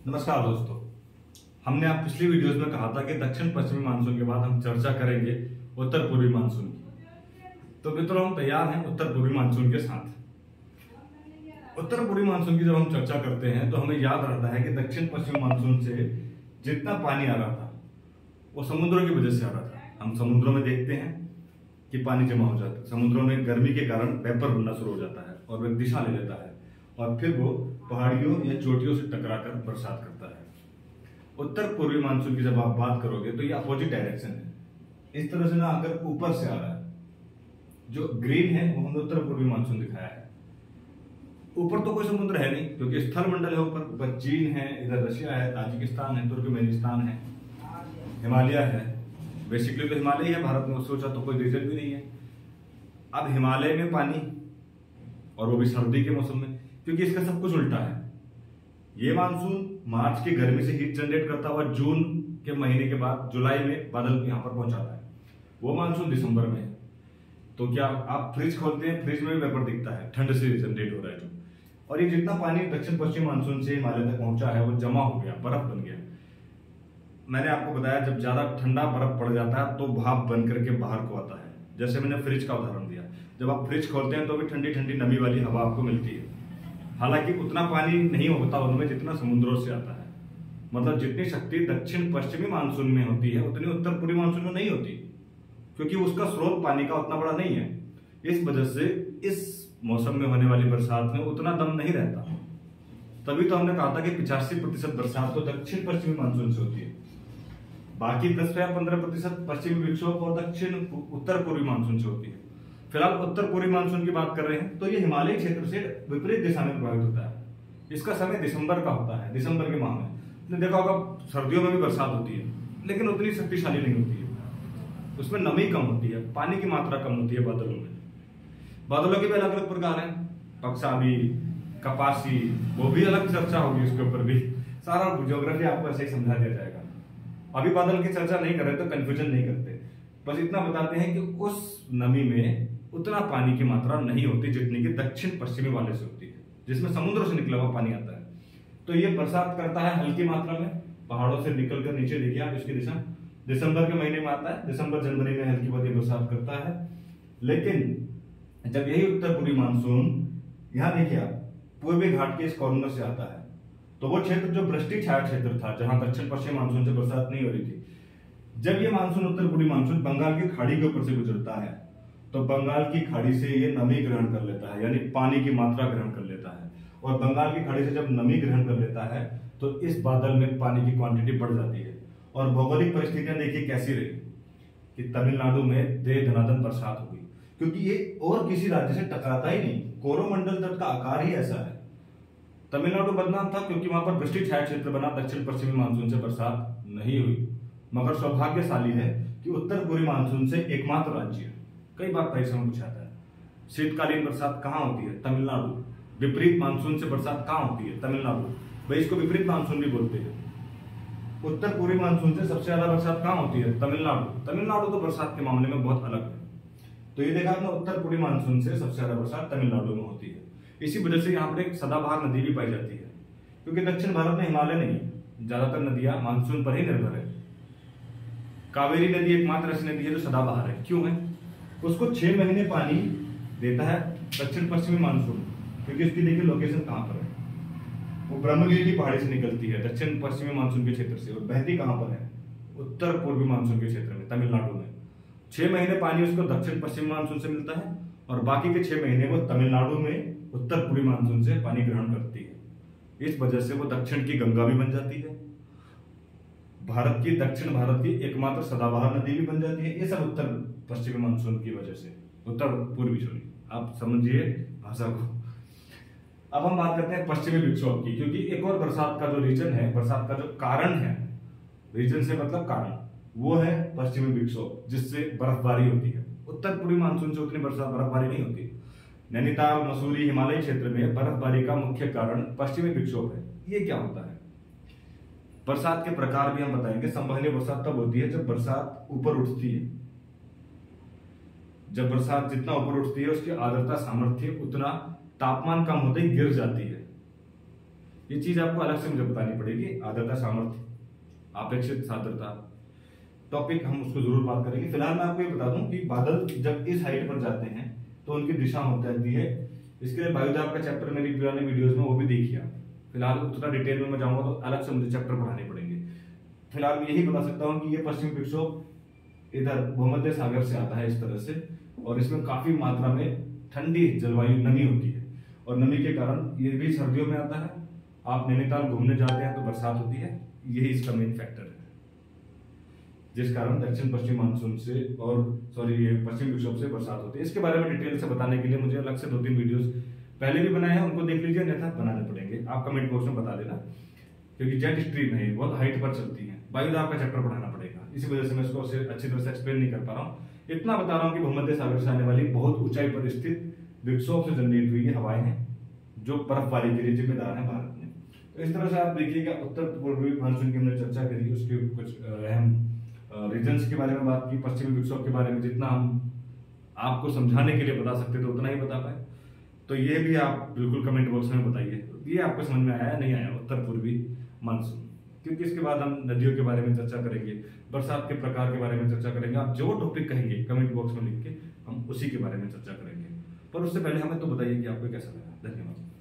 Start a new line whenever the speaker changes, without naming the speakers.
नमस्कार दोस्तों। हमने आप पिछली वीडियोस में कहा था कि दक्षिण पश्चिमी मानसून के बाद हम चर्चा करेंगे उत्तर पूर्वी मानसून की। तो मित्रों, हम तैयार हैं उत्तर पूर्वी मानसून के साथ। उत्तर पूर्वी मानसून की जब हम चर्चा करते हैं तो हमें याद रहता है कि दक्षिण पश्चिमी मानसून से जितना पानी आ रहा था वो समुद्रों की वजह से आ रहा था। हम समुद्रों में देखते हैं कि पानी जमा हो जाता है, समुद्रों में गर्मी के कारण वेपर बनना शुरू हो जाता है और वह दिशा ले लेता है और फिर वो पहाड़ियों या चोटियों से टकराकर बरसात करता है। उत्तर पूर्वी मानसून की जब आप बात करोगे तो ये अपोजिट डायरेक्शन है। इस तरह से ना अगर ऊपर से आ रहा है, जो ग्रीन है वो हमने उत्तर पूर्वी मानसून दिखाया है। ऊपर तो कोई समुद्र है नहीं क्योंकि स्थल मंडल है। ऊपर चीन है, इधर रशिया है, ताजिकिस्तान है, तुर्कमेनिस्तान है, हिमालय है। बेसिकली तो हिमालय है भारत में, सोचा तो कोई रीजन भी नहीं है। अब हिमालय में पानी, और वो भी सर्दी के मौसम में, क्योंकि इसका सब कुछ उल्टा है। ये मानसून मार्च की गर्मी से हीट जनरेट करता हुआ जून के महीने के बाद जुलाई में बादल यहाँ पर पहुंचाता है। वो मानसून दिसंबर में है। तो क्या आप फ्रिज खोलते हैं, फ्रिज में भी वेपर दिखता है, ठंड से जनरेट हो रहा है जो। और ये जितना पानी दक्षिण पश्चिम मानसून से हिमालय तक पहुंचा है वो जमा हो गया, बर्फ बन गया। मैंने आपको बताया जब ज्यादा ठंडा बर्फ पड़ जाता है तो भाप बन करके बाहर को आता है। जैसे मैंने फ्रिज का उदाहरण दिया, जब आप फ्रिज खोलते हैं तो भी ठंडी ठंडी नमी वाली हवा आपको मिलती है। हालांकि उतना पानी नहीं होता उनमें जितना समुद्रों से आता है। मतलब जितनी शक्ति दक्षिण पश्चिमी मानसून में होती है उतनी उत्तर पूर्वी मानसून में नहीं होती, क्योंकि उसका स्रोत पानी का उतना बड़ा नहीं है। इस वजह से इस मौसम में होने वाली बरसात में उतना दम नहीं रहता। तभी तो हमने कहा था कि 85% बरसात तो दक्षिण पश्चिमी मानसून से होती है, बाकी 10 या 15% पश्चिमी विक्षोभ और दक्षिण उत्तर पूर्वी मानसून से होती है। फिलहाल उत्तर पूर्वी मानसून की बात कर रहे हैं तो ये हिमालयी क्षेत्र से विपरीत दिशा में प्रभावित होता है। इसका समय दिसंबर का होता है, दिसंबर के माह में। आपने देखा होगा सर्दियों में भी बरसात होती है, लेकिन उतनी शक्तिशाली नहीं होती है। उसमें नमी कम होती है, पानी की मात्रा कम होती है बादलों में। बादलों के भी अलग अलग प्रकार हैं, पक्षावी, कपासी, वो भी अलग चर्चा होगी उसके ऊपर भी। सारा ज्योग्राफी आपको ऐसे ही समझा दिया जाएगा। अभी बादल की चर्चा नहीं कर रहे तो कंफ्यूजन नहीं करते, बस इतना बताते हैं कि उस नमी में उतना पानी की मात्रा नहीं होती जितनी कि दक्षिण पश्चिमी वाले से होती है, जिसमें समुद्र से निकला हुआ पानी आता है। तो ये बरसात करता है हल्की मात्रा में, पहाड़ों से निकलकर नीचे देखिए आप इसकी दिशा दिसंबर के महीने में आता है। दिसंबर जनवरी में हल्की बहुत बरसात करता है। लेकिन जब यही उत्तर पूर्वी मानसून यहाँ देखिए आप पूर्वी घाट के इस कॉर्नर से आता है तो वो क्षेत्र जो वृष्टि छाया क्षेत्र था, जहां दक्षिण पश्चिम मानसून से बरसात नहीं हो रही थी, जब ये मानसून उत्तर पूर्वी मानसून बंगाल की खाड़ी के ऊपर से गुजरता है तो बंगाल की खाड़ी से ये नमी ग्रहण कर लेता है, यानी पानी की मात्रा ग्रहण कर लेता है। और बंगाल की खाड़ी से जब नमी ग्रहण कर लेता है तो इस बादल में पानी की क्वांटिटी बढ़ जाती है। और भौगोलिक परिस्थितियां देखिए कैसी रही कि तमिलनाडु में दे धनाधन बरसात हो गई, क्योंकि ये और किसी राज्य से टकराता ही नहीं। कोरोमंडल तट का आकार ही ऐसा है। तमिलनाडु बदनाम था क्योंकि वहां पर वृष्टि छाया क्षेत्र बना, दक्षिण पश्चिमी मानसून से बरसात नहीं हुई। मगर सौभाग्यशाली है कि उत्तर पूर्वी मानसून से एकमात्र राज्य, कई बार परीक्षा में पूछा था, शीतकालीन बरसात कहाँ होती है? तमिलनाडु। विपरीत मानसून से बरसात कहाँ होती है? तमिलनाडु। भाई इसको विपरीत मानसून भी बोलते हैं। उत्तर पूर्वी मानसून से सबसे ज्यादा बरसात कहाँ होती है? तमिलनाडु। तमिलनाडु तो बरसात के मामले में बहुत अलग है। तो ये देखा आपने, उत्तर पूर्वी मानसून से सबसे ज्यादा बरसात तमिलनाडु में होती है। इसी वजह से यहाँ पर एक सदाबहार नदी भी पाई जाती है, क्योंकि दक्षिण भारत में हिमालय नहीं है, ज्यादातर नदियां मानसून पर ही निर्भर है। कावेरी नदी एकमात्र ऐसी नदी है जो सदाबहार है। क्यों है? उसको 6 महीने पानी देता है दक्षिण पश्चिमी मानसून, क्योंकि उसकी देखिए लोकेशन कहां पर है। वो ब्रह्मगिरी की पहाड़ी से निकलती है दक्षिण पश्चिमी मानसून के क्षेत्र से, और बहती कहां पर है? उत्तर पूर्वी मानसून के क्षेत्र में, तमिलनाडु में। 6 महीने पानी उसको दक्षिण पश्चिमी मानसून से मिलता है और बाकी के 6 महीने वो तमिलनाडु में उत्तर पूर्वी मानसून से पानी ग्रहण करती है। इस वजह से वो दक्षिण की गंगा भी बन जाती है, भारत की, दक्षिण भारत की एकमात्र सदाबहार नदी भी बन जाती है। ये सब उत्तर पश्चिमी मानसून की वजह से, उत्तर पूर्वी, सॉरी, आप समझिए भाषा को। अब हम बात करते हैं पश्चिमी विक्षोभ की, क्योंकि एक और बरसात का जो रीजन है, बरसात का जो कारण है, रीजन से मतलब कारण, वो है पश्चिमी विक्षोभ, जिससे बर्फबारी होती है। उत्तर पूर्वी मानसून से उतनी बर्फबारी नहीं होती। नैनीताल, मसूरी, हिमालयी क्षेत्र में बर्फबारी का मुख्य कारण पश्चिमी विक्षोभ है। ये क्या होता है? बरसात के प्रकार भी हम बताएंगे। संवहनीय बरसात तब होती है जब बरसात ऊपर उठती है। जब बरसात जितना ऊपर उठती है उसकी आर्द्रता सामर्थ्य उतना तापमान कम होते ही गिर जाती है। ये चीज आपको अलग से मुझे बतानी पड़ेगी। आर्द्रता, सामर्थ्य, अपेक्षित सान्द्रता टॉपिक हम उसको जरूर बात करेंगे। फिलहाल मैं आपको ये बता दूं कि बादल जब इस हाइट पर जाते हैं तो उनकी दिशा होती है। इसके लिए वायुदाब का चैप्टर मेरी पुराने वीडियोस में वो भी देखिए आप। फिलहाल उतना डिटेल में मैं जाऊंगा तो अलग से मुझे चैप्टर पढ़ाने पड़ेंगे। फिलहाल यही बता सकता हूँ कि ये पश्चिमी विक्षोभ इधर भूमध्य सागर से आता है इस तरह से, और इसमें काफी मात्रा में ठंडी जलवायु नमी होती है, और नमी के कारण ये भी सर्दियों में आता है। आप नैनीताल घूमने जाते हैं तो बरसात होती है, यही इसका मेन फैक्टर है, जिस कारण दक्षिण पश्चिम मानसून से ये पश्चिम विक्षोभ से बरसात होती है। इसके बारे में डिटेल से बताने के लिए मुझे अलग से 2-3 वीडियोस पहले भी बनाए हैं, उनको देख लीजिए, अन्यथा बनाने पड़ेंगे। आप कमेंट बॉक्स में बता देना, क्योंकि जेट स्ट्रीम है बहुत हाइट पर चलती है, वायुदाब का चैप्टर पढ़ाना पड़ेगा, इसी वजह से मैं इसको अच्छी तरह से एक्सप्लेन नहीं कर पा रहा हूँ। इतना बता रहा हूँ कि भूमध्य सागर से आने वाली बहुत ऊंचाई पर स्थित विक्षोभ से जनरेट हुई हवाएं हैं जो बर्फबारी के लिए जिम्मेदार है भारत में। तो इस तरह से आप देखिएगा उत्तर पूर्वी मानसून की हमने चर्चा करी, उसके कुछ अहम रीजन्स के बारे में बात की, पश्चिमी विक्षोभ के बारे में जितना हम आपको समझाने के लिए बता सकते थे उतना ही बता पाए। तो ये भी आप बिल्कुल कमेंट बॉक्स में बताइए ये आपको समझ में आया नहीं आया उत्तर पूर्वी मानसून, क्योंकि इसके बाद हम नदियों के बारे में चर्चा करेंगे, बरसात के प्रकार के बारे में चर्चा करेंगे। आप जो टॉपिक कहेंगे कमेंट बॉक्स में लिख के हम उसी के बारे में चर्चा करेंगे। पर उससे पहले हमें तो बताइए कि आपको कैसा लगा। धन्यवाद।